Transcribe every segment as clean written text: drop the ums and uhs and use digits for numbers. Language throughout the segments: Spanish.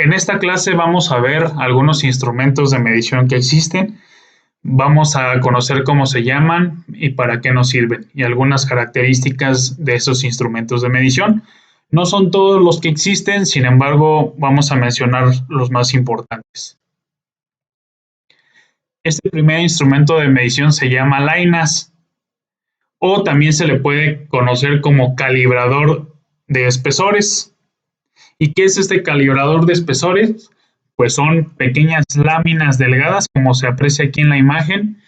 En esta clase vamos a ver algunos instrumentos de medición que existen. Vamos a conocer cómo se llaman y para qué nos sirven y algunas características de esos instrumentos de medición. No son todos los que existen, sin embargo, vamos a mencionar los más importantes. Este primer instrumento de medición se llama lainas o también se le puede conocer como calibrador de espesores. ¿Y qué es este calibrador de espesores? Pues son pequeñas láminas delgadas, como se aprecia aquí en la imagen,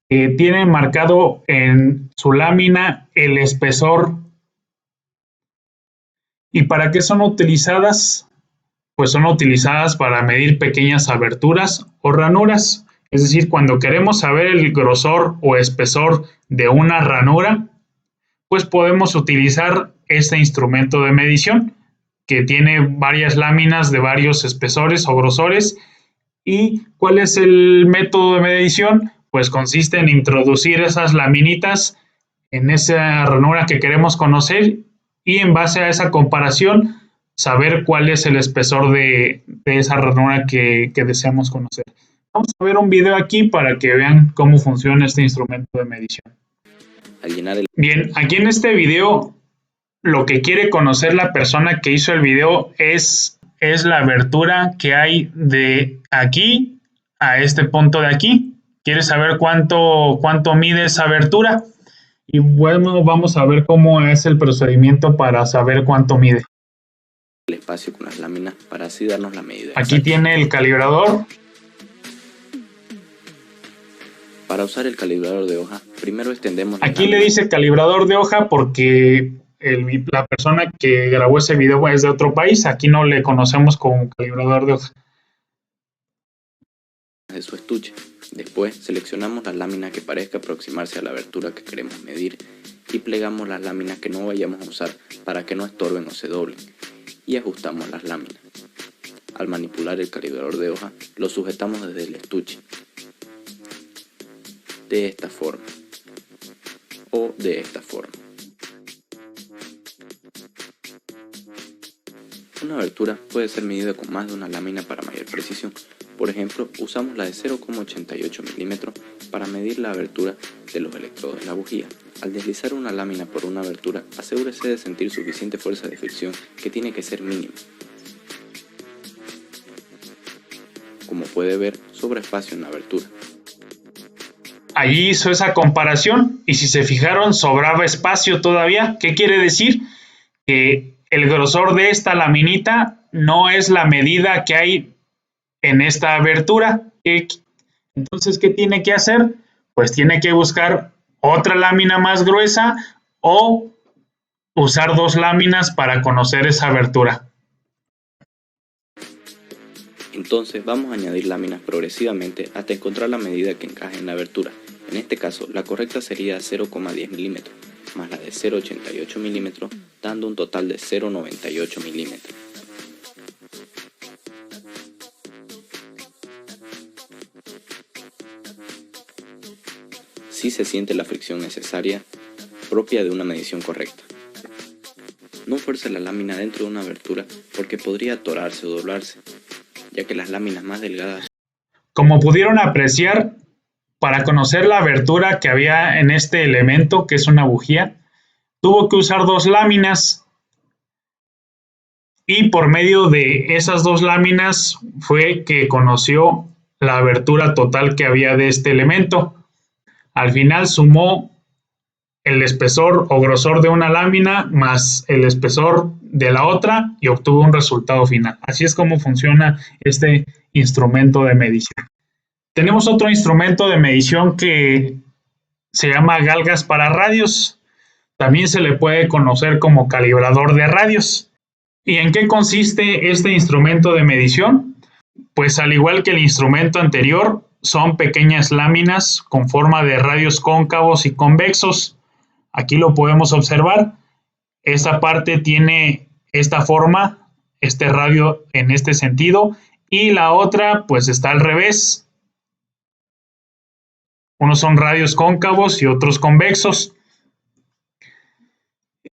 que tienen marcado en su lámina el espesor. ¿Y para qué son utilizadas? Pues son utilizadas para medir pequeñas aberturas o ranuras. Es decir, cuando queremos saber el grosor o espesor de una ranura, pues podemos utilizar este instrumento de medición que tiene varias láminas de varios espesores o grosores. ¿Y cuál es el método de medición? Pues consiste en introducir esas laminitas en esa ranura que queremos conocer y en base a esa comparación saber cuál es el espesor de esa ranura que deseamos conocer. Vamos a ver un video aquí para que vean cómo funciona este instrumento de medición. Bien, aquí en este video lo que quiere conocer la persona que hizo el video es la abertura que hay de aquí a este punto de aquí. Quiere saber cuánto mide esa abertura. Y bueno, vamos a ver cómo es el procedimiento para saber cuánto mide. El espacio con las láminas para así darnos la medida. Aquí tiene el calibrador. Para usar el calibrador de hoja, primero extendemos. Aquí le dice calibrador de hoja porque la persona que grabó ese video es de otro país. Aquí no le conocemos como calibrador de hoja. De su estuche. Después seleccionamos la lámina que parezca aproximarse a la abertura que queremos medir y plegamos las láminas que no vayamos a usar para que no estorben o se doblen y ajustamos las láminas. Al manipular el calibrador de hoja, lo sujetamos desde el estuche de esta forma o de esta forma. Una abertura puede ser medida con más de una lámina para mayor precisión. Por ejemplo, usamos la de 0,88 milímetros para medir la abertura de los electrodos de la bujía. Al deslizar una lámina por una abertura, asegúrese de sentir suficiente fuerza de fricción, que tiene que ser mínima. Como puede ver, sobra espacio en la abertura. Allí hizo esa comparación y si se fijaron sobraba espacio todavía. ¿Qué quiere decir? Que el grosor de esta laminita no es la medida que hay en esta abertura. Entonces, ¿qué tiene que hacer? Pues tiene que buscar otra lámina más gruesa o usar dos láminas para conocer esa abertura. Entonces vamos a añadir láminas progresivamente hasta encontrar la medida que encaje en la abertura. En este caso, la correcta sería 0,10 milímetros, más la de 0,88 milímetros, dando un total de 0,98 milímetros. Sí se siente la fricción necesaria, propia de una medición correcta. No fuerce la lámina dentro de una abertura porque podría atorarse o doblarse, ya que las láminas más delgadas. Como pudieron apreciar, para conocer la abertura que había en este elemento, que es una bujía, tuvo que usar dos láminas y por medio de esas dos láminas fue que conoció la abertura total que había de este elemento. Al final sumó el espesor o grosor de una lámina más el espesor de la otra y obtuvo un resultado final. Así es como funciona este instrumento de medición. Tenemos otro instrumento de medición que se llama galgas para radios. También se le puede conocer como calibrador de radios. ¿Y en qué consiste este instrumento de medición? Pues al igual que el instrumento anterior, son pequeñas láminas con forma de radios cóncavos y convexos. Aquí lo podemos observar. Esta parte tiene esta forma, este radio en este sentido, y la otra pues está al revés. Unos son radios cóncavos y otros convexos.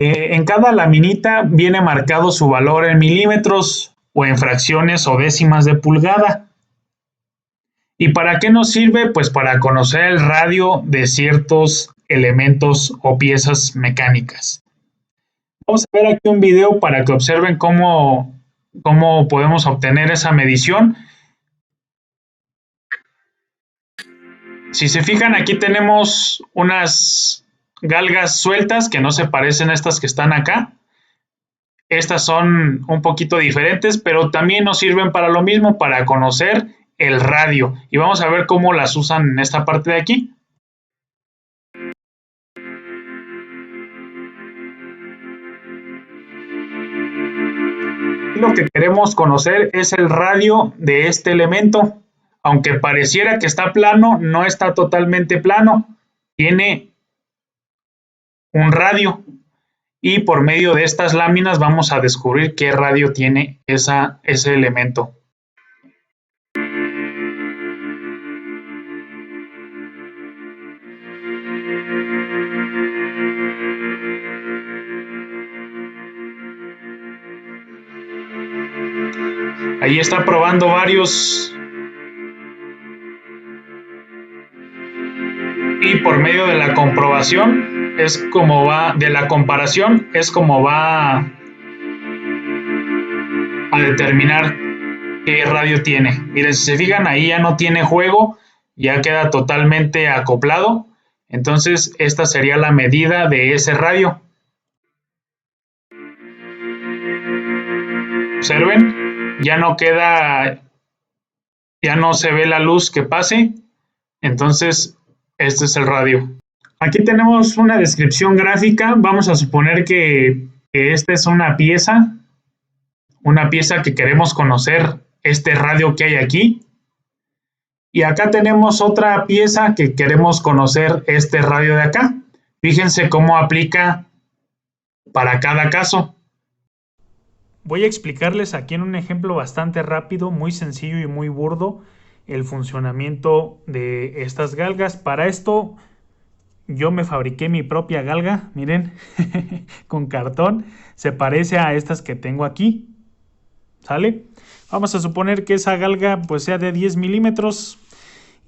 En cada laminita viene marcado su valor en milímetros. o en fracciones o décimas de pulgada. ¿Y para qué nos sirve? Pues para conocer el radio de ciertos elementos o piezas mecánicas. Vamos a ver aquí un video para que observen cómo podemos obtener esa medición. Si se fijan, aquí tenemos unas galgas sueltas que no se parecen a estas que están acá. Estas son un poquito diferentes, pero también nos sirven para lo mismo, para conocer el radio. Y vamos a ver cómo las usan en esta parte de aquí. Lo que queremos conocer es el radio de este elemento. Aunque pareciera que está plano, no está totalmente plano. Tiene un radio. Y por medio de estas láminas vamos a descubrir qué radio tiene ese elemento. Ahí está probando varios. Y por medio de la comprobación es como va, de la comparación es como va a determinar qué radio tiene. Miren, si se fijan, ahí ya no tiene juego, ya queda totalmente acoplado. Entonces esta sería la medida de ese radio. Observen, ya no queda, ya no se ve la luz que pase. Entonces este es el radio. Aquí tenemos una descripción gráfica. Vamos a suponer que esta es una pieza que queremos conocer, este radio que hay aquí. Y acá tenemos otra pieza que queremos conocer, este radio de acá. Fíjense cómo aplica para cada caso. Voy a explicarles aquí en un ejemplo bastante rápido, muy sencillo y muy burdo, el funcionamiento de estas galgas. Para esto yo me fabriqué mi propia galga, miren, con cartón. Se parece a estas que tengo aquí, ¿sale? Vamos a suponer que esa galga pues sea de 10 milímetros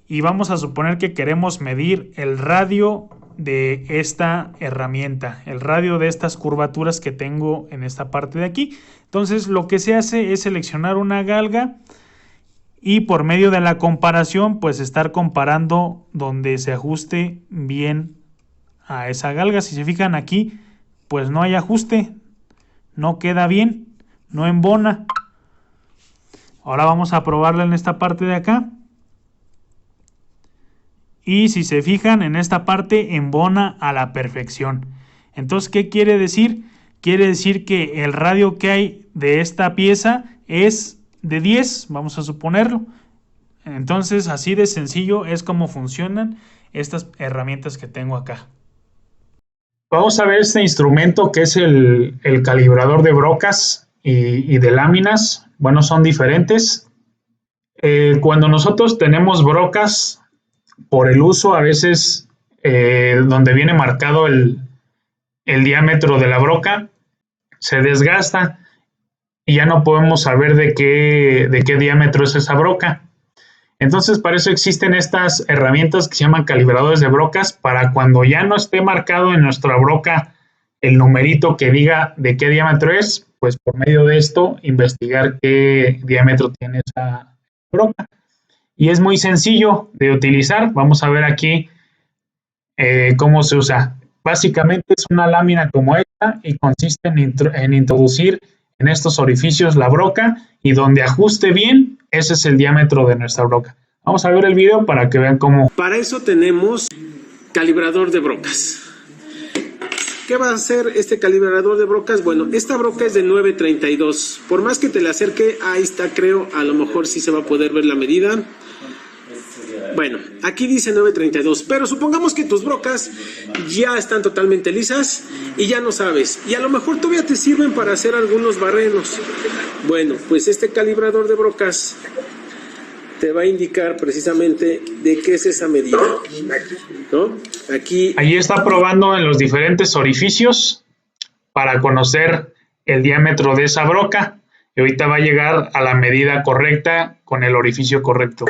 y vamos a suponer que queremos medir el radio de esta herramienta, el radio de estas curvaturas que tengo en esta parte de aquí. Entonces lo que se hace es seleccionar una galga y por medio de la comparación pues estar comparando donde se ajuste bien a esa galga. Si se fijan aquí pues no hay ajuste, no queda bien, no embona. Ahora vamos a probarla en esta parte de acá. Y si se fijan, en esta parte embona a la perfección. Entonces, ¿qué quiere decir? Quiere decir que el radio que hay de esta pieza es de 10, vamos a suponerlo. Entonces, así de sencillo es como funcionan estas herramientas que tengo acá. Vamos a ver este instrumento que es el calibrador de brocas y de láminas. Bueno, son diferentes. Cuando nosotros tenemos brocas, por el uso a veces donde viene marcado el diámetro de la broca, se desgasta y ya no podemos saber de qué diámetro es esa broca. Entonces para eso existen estas herramientas que se llaman calibradores de brocas, para cuando ya no esté marcado en nuestra broca el numerito que diga de qué diámetro es, pues por medio de esto investigar qué diámetro tiene esa broca. Y es muy sencillo de utilizar. Vamos a ver aquí cómo se usa. Básicamente es una lámina como esta y consiste en introducir en estos orificios la broca y donde ajuste bien, ese es el diámetro de nuestra broca. Vamos a ver el video para que vean cómo. Para eso tenemos calibrador de brocas. ¿Qué va a hacer este calibrador de brocas? Bueno, esta broca es de 9.32. Por más que te la acerque, ahí está, creo, a lo mejor sí se va a poder ver la medida. Bueno, aquí dice 9.32, pero supongamos que tus brocas ya están totalmente lisas y ya no sabes. Y a lo mejor todavía te sirven para hacer algunos barrenos. Bueno, pues este calibrador de brocas te va a indicar precisamente de qué es esa medida, ¿no? Aquí. Ahí está probando en los diferentes orificios para conocer el diámetro de esa broca. y ahorita va a llegar a la medida correcta con el orificio correcto.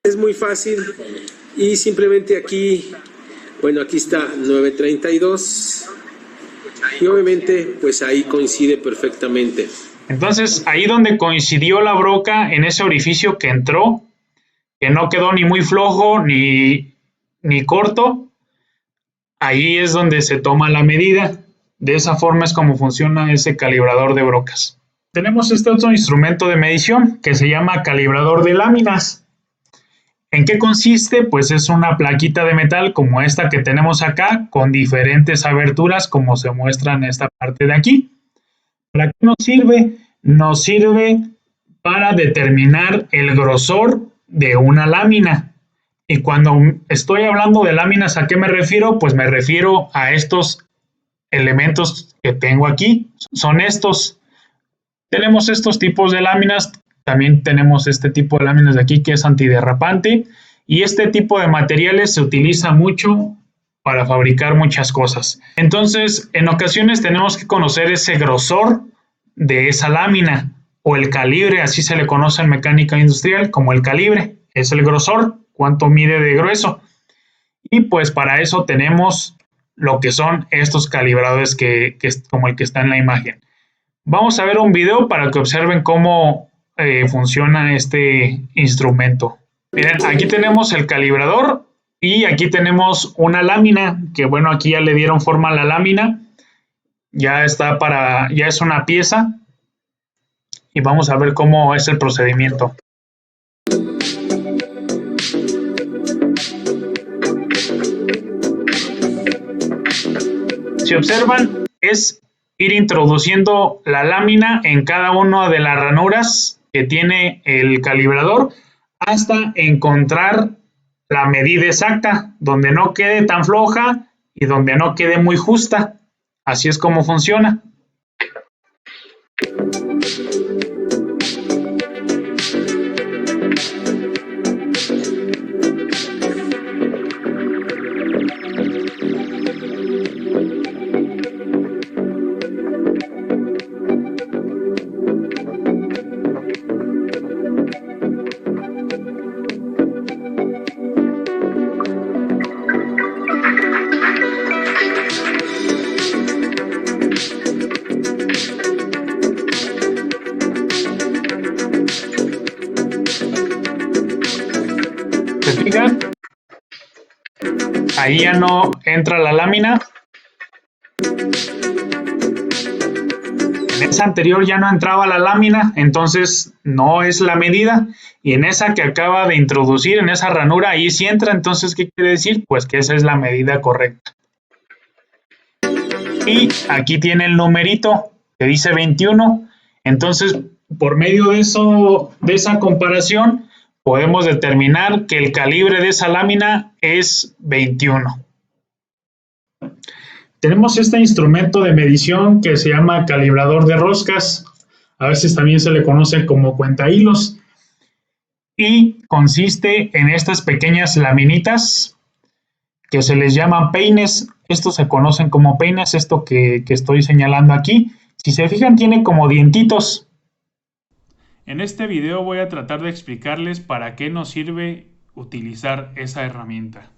Es muy fácil y simplemente aquí, bueno, aquí está 932 y obviamente pues ahí coincide perfectamente. Entonces ahí donde coincidió la broca en ese orificio que entró, que no quedó ni muy flojo ni corto, ahí es donde se toma la medida. De esa forma es como funciona ese calibrador de brocas. Tenemos este otro instrumento de medición que se llama calibrador de láminas. ¿En qué consiste? Pues es una plaquita de metal como esta que tenemos acá, con diferentes aberturas como se muestra en esta parte de aquí. ¿Para qué nos sirve? Nos sirve para determinar el grosor de una lámina. Y cuando estoy hablando de láminas, ¿a qué me refiero? Pues me refiero a estos elementos que tengo aquí. Son estos. Tenemos estos tipos de láminas. También tenemos este tipo de láminas de aquí que es antiderrapante. Y este tipo de materiales se utiliza mucho para fabricar muchas cosas. Entonces, en ocasiones tenemos que conocer ese grosor de esa lámina o el calibre, así se le conoce en mecánica industrial como el calibre, es el grosor, cuánto mide de grueso. Y pues para eso tenemos lo que son estos calibradores que como el que está en la imagen. Vamos a ver un video para que observen cómo funciona este instrumento. Miren, aquí tenemos el calibrador y aquí tenemos una lámina, que bueno, aquí ya le dieron forma a la lámina. Ya está ya es una pieza. Y vamos a ver cómo es el procedimiento. Si observan, es ir introduciendo la lámina en cada una de las ranuras que tiene el calibrador hasta encontrar la medida exacta, donde no quede tan floja y donde no quede muy justa. Así es como funciona. ¿Se fijan? Ahí ya no entra la lámina. En esa anterior ya no entraba la lámina, entonces no es la medida. Y en esa que acaba de introducir, en esa ranura, ahí sí entra. Entonces, ¿qué quiere decir? Pues que esa es la medida correcta. Y aquí tiene el numerito que dice 21. Entonces, por medio de esa comparación, podemos determinar que el calibre de esa lámina es 21. Tenemos este instrumento de medición que se llama calibrador de roscas. A veces también se le conoce como cuentahilos. Y consiste en estas pequeñas laminitas que se les llaman peines. Estos se conocen como peines, esto que estoy señalando aquí. Si se fijan, tiene como dientitos. En este video voy a tratar de explicarles para qué nos sirve utilizar esa herramienta.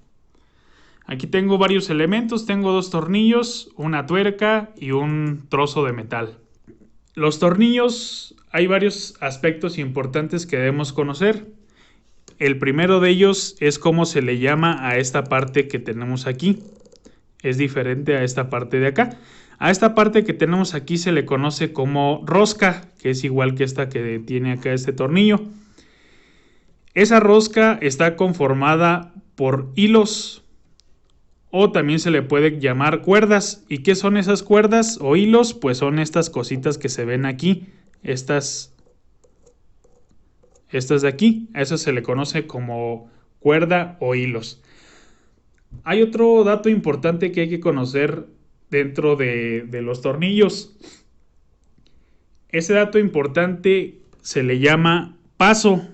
Aquí tengo varios elementos, tengo 2 tornillos, una tuerca y un trozo de metal. Los tornillos, hay varios aspectos importantes que debemos conocer. El primero de ellos es cómo se le llama a esta parte que tenemos aquí. Es diferente a esta parte de acá. A esta parte que tenemos aquí se le conoce como rosca, que es igual que esta que tiene acá este tornillo. Esa rosca está conformada por hilos o también se le puede llamar cuerdas. ¿Y qué son esas cuerdas o hilos? Pues son estas cositas que se ven aquí, estas de aquí. A eso se le conoce como cuerda o hilos. Hay otro dato importante que hay que conocer dentro de los tornillos. Ese dato importante se le llama paso.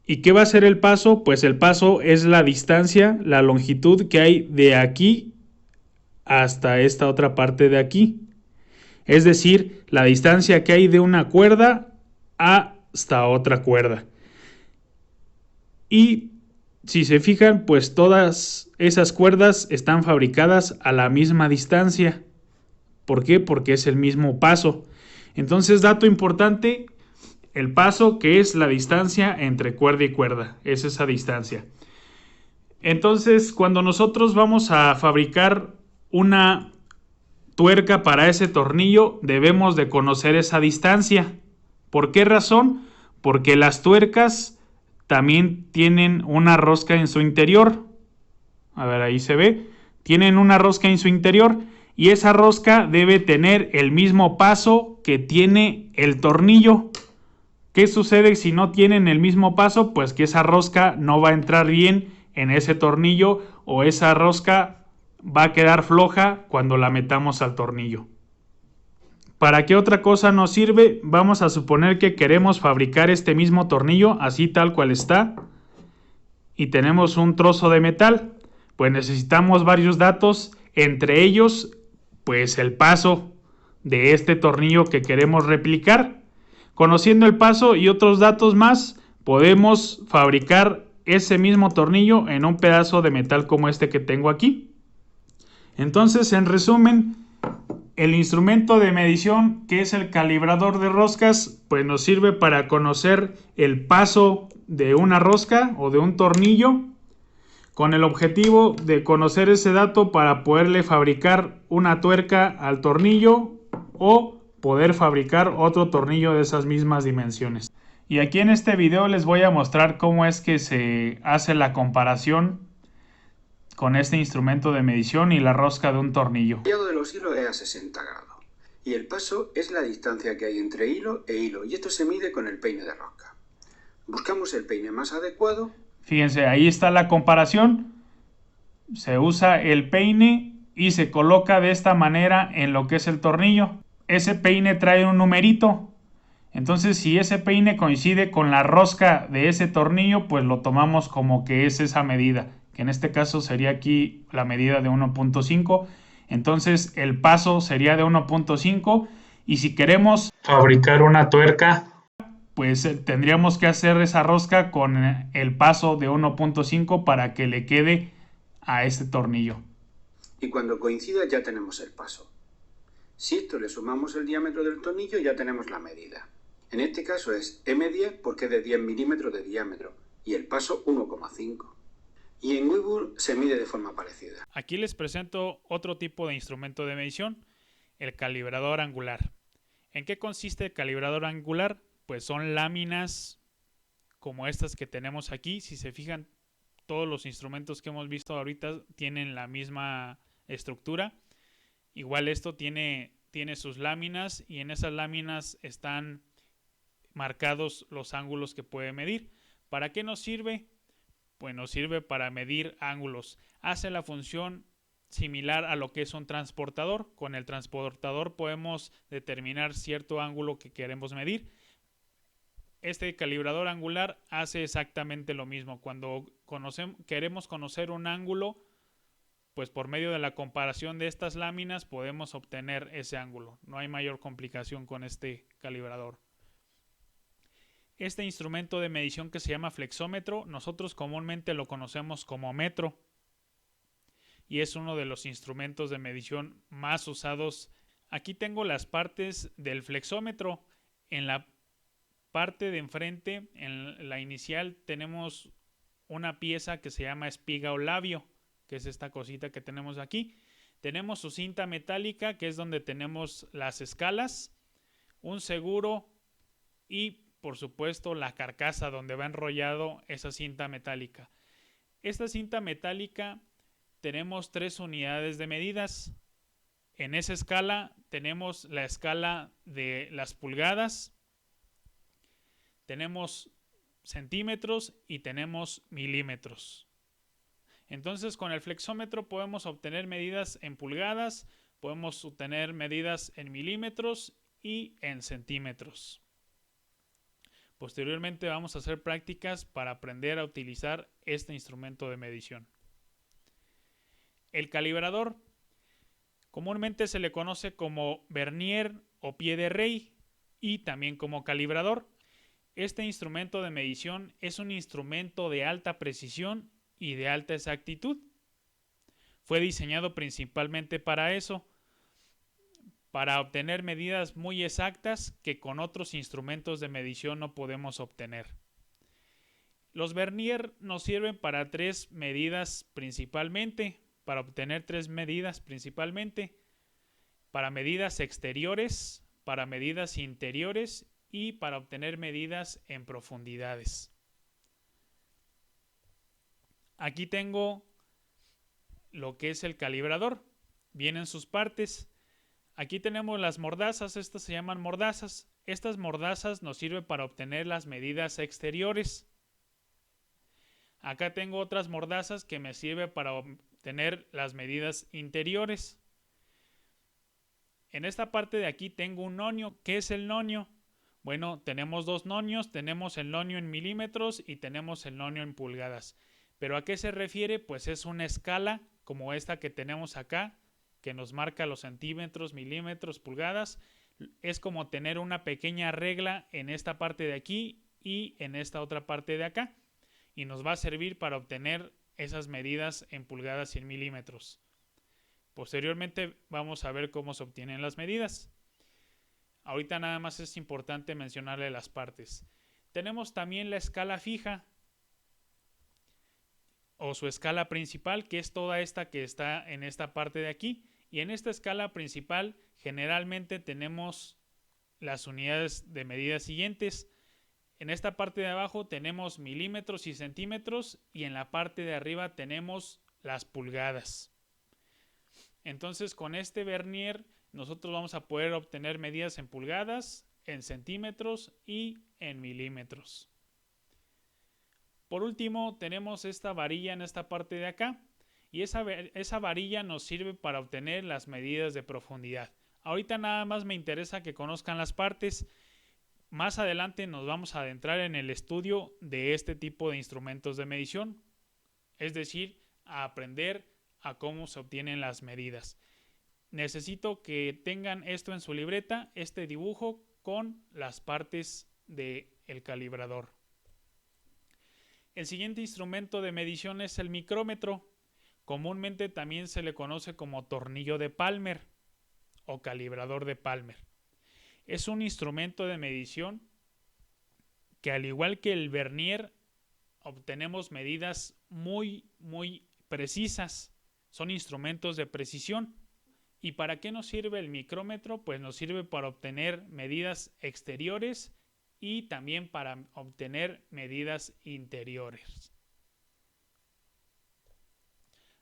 ¿Y qué va a ser el paso? Pues el paso es la distancia, la longitud que hay de aquí hasta esta otra parte de aquí. es decir, la distancia que hay de una cuerda hasta otra cuerda. Y si se fijan, pues todas esas cuerdas están fabricadas a la misma distancia. ¿Por qué? Porque es el mismo paso. Entonces, dato importante, el paso, que es la distancia entre cuerda y cuerda, es esa distancia. Entonces, cuando nosotros vamos a fabricar una tuerca para ese tornillo, debemos de conocer esa distancia. ¿Por qué razón? Porque las tuercas también tienen una rosca en su interior. A ver, ahí se ve. Tienen una rosca en su interior y esa rosca debe tener el mismo paso que tiene el tornillo. ¿Qué sucede si no tienen el mismo paso? Pues que esa rosca no va a entrar bien en ese tornillo o esa rosca va a quedar floja cuando la metamos al tornillo. ¿Para qué otra cosa nos sirve? Vamos a suponer que queremos fabricar este mismo tornillo así tal cual está y tenemos un trozo de metal. Pues necesitamos varios datos, entre ellos pues el paso de este tornillo que queremos replicar. Conociendo el paso y otros datos más, podemos fabricar ese mismo tornillo en un pedazo de metal como este que tengo aquí. Entonces, en resumen, el instrumento de medición, que es el calibrador de roscas, pues nos sirve para conocer el paso de una rosca o de un tornillo, con el objetivo de conocer ese dato para poderle fabricar una tuerca al tornillo o poder fabricar otro tornillo de esas mismas dimensiones. Y aquí en este video les voy a mostrar cómo es que se hace la comparación con este instrumento de medición y la rosca de un tornillo. El tallado de los hilos es a 60 grados y el paso es la distancia que hay entre hilo e hilo, y esto se mide con el peine de rosca. Buscamos el peine más adecuado. Fíjense, ahí está la comparación. Se usa el peine y se coloca de esta manera en lo que es el tornillo. Ese peine trae un numerito. Entonces, si ese peine coincide con la rosca de ese tornillo, pues lo tomamos como que es esa medida, que en este caso sería aquí la medida de 1.5. Entonces, el paso sería de 1.5 y si queremos fabricar una tuerca, pues tendríamos que hacer esa rosca con el paso de 1.5 para que le quede a este tornillo. Y cuando coincida ya tenemos el paso. Si esto le sumamos el diámetro del tornillo, ya tenemos la medida. En este caso es M10 porque es de 10 milímetros de diámetro y el paso 1,5. Y en Webull se mide de forma parecida. Aquí les presento otro tipo de instrumento de medición, el calibrador angular. ¿En qué consiste el calibrador angular? Pues son láminas como estas que tenemos aquí. Si se fijan, todos los instrumentos que hemos visto ahorita tienen la misma estructura. Igual esto tiene sus láminas y en esas láminas están marcados los ángulos que puede medir. ¿Para qué nos sirve? Pues nos sirve para medir ángulos. Hace la función similar a lo que es un transportador. Con el transportador podemos determinar cierto ángulo que queremos medir. Este calibrador angular hace exactamente lo mismo. Cuando queremos conocer un ángulo, pues por medio de la comparación de estas láminas podemos obtener ese ángulo. No hay mayor complicación con este calibrador. Este instrumento de medición que se llama flexómetro, nosotros comúnmente lo conocemos como metro y es uno de los instrumentos de medición más usados. Aquí tengo las partes del flexómetro. En la parte de enfrente, en la inicial, tenemos una pieza que se llama espiga o labio, que es esta cosita que tenemos aquí. Tenemos su cinta metálica, que es donde tenemos las escalas, un seguro y por supuesto la carcasa donde va enrollado esa cinta metálica. Esta cinta metálica tenemos 3 unidades de medidas. En esa escala tenemos la escala de las pulgadas, tenemos centímetros y tenemos milímetros. Entonces con el flexómetro podemos obtener medidas en pulgadas, podemos obtener medidas en milímetros y en centímetros. Posteriormente vamos a hacer prácticas para aprender a utilizar este instrumento de medición. El calibrador Comúnmente se le conoce como vernier o pie de rey y también como calibrador. Este instrumento de medición es un instrumento de alta precisión y de alta exactitud. Fue diseñado principalmente para eso, para obtener medidas muy exactas que con otros instrumentos de medición no podemos obtener. Los vernier nos sirven para tres medidas principalmente, para obtener tres medidas principalmente, para medidas exteriores, para medidas interiores y para obtener medidas en profundidades. Aquí tengo lo que es el calibrador. Vienen sus partes. Aquí tenemos las mordazas, estas se llaman mordazas. Estas mordazas nos sirven para obtener las medidas exteriores. Acá tengo otras mordazas que me sirven para obtener las medidas interiores. En esta parte de aquí tengo un nonio. ¿Qué es el nonio? Bueno, tenemos dos nonios, tenemos el nonio en milímetros y tenemos el nonio en pulgadas. ¿Pero a qué se refiere? Pues es una escala como esta que tenemos acá, que nos marca los centímetros, milímetros, pulgadas. Es como tener una pequeña regla en esta parte de aquí y en esta otra parte de acá. Y nos va a servir para obtener esas medidas en pulgadas y en milímetros. Posteriormente vamos a ver cómo se obtienen las medidas. Ahorita nada más es importante mencionarle las partes. Tenemos también la escala fija o su escala principal, que es toda esta que está en esta parte de aquí. Y en esta escala principal generalmente tenemos las unidades de medida siguientes. En esta parte de abajo tenemos milímetros y centímetros y en la parte de arriba tenemos las pulgadas. Entonces con este vernier nosotros vamos a poder obtener medidas en pulgadas, en centímetros y en milímetros. Por último tenemos esta varilla en esta parte de acá y esa varilla nos sirve para obtener las medidas de profundidad. Ahorita nada más me interesa que conozcan las partes. Más adelante nos vamos a adentrar en el estudio de este tipo de instrumentos de medición, es decir, a aprender a cómo se obtienen las medidas. Necesito que tengan esto en su libreta, este dibujo con las partes del calibrador. El siguiente instrumento de medición es el micrómetro. Comúnmente también se le conoce como tornillo de Palmer o calibrador de Palmer. Es un instrumento de medición que, al igual que el vernier, obtenemos medidas muy precisas. Son instrumentos de precisión. ¿Y para qué nos sirve el micrómetro? Pues nos sirve para obtener medidas exteriores y también para obtener medidas interiores.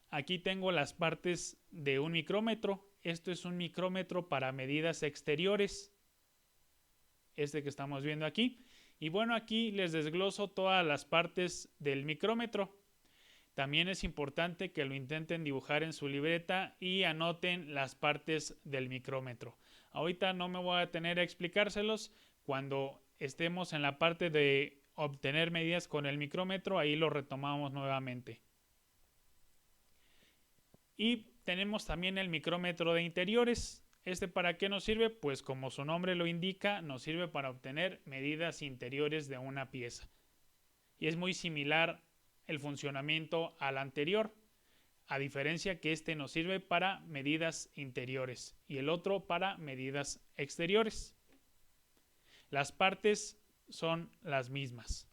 Aquí tengo las partes de un micrómetro. Esto es un micrómetro para medidas exteriores. Este que estamos viendo aquí. Y bueno, aquí les desgloso todas las partes del micrómetro. También es importante que lo intenten dibujar en su libreta y anoten las partes del micrómetro. Ahorita no me voy a detener a explicárselos. Cuando estemos en la parte de obtener medidas con el micrómetro, ahí lo retomamos nuevamente. Y tenemos también el micrómetro de interiores. ¿Para qué nos sirve? Pues como su nombre lo indica, nos sirve para obtener medidas interiores de una pieza. Y es muy similar el funcionamiento al anterior, a diferencia que este nos sirve para medidas interiores y el otro para medidas exteriores. Las partes son las mismas.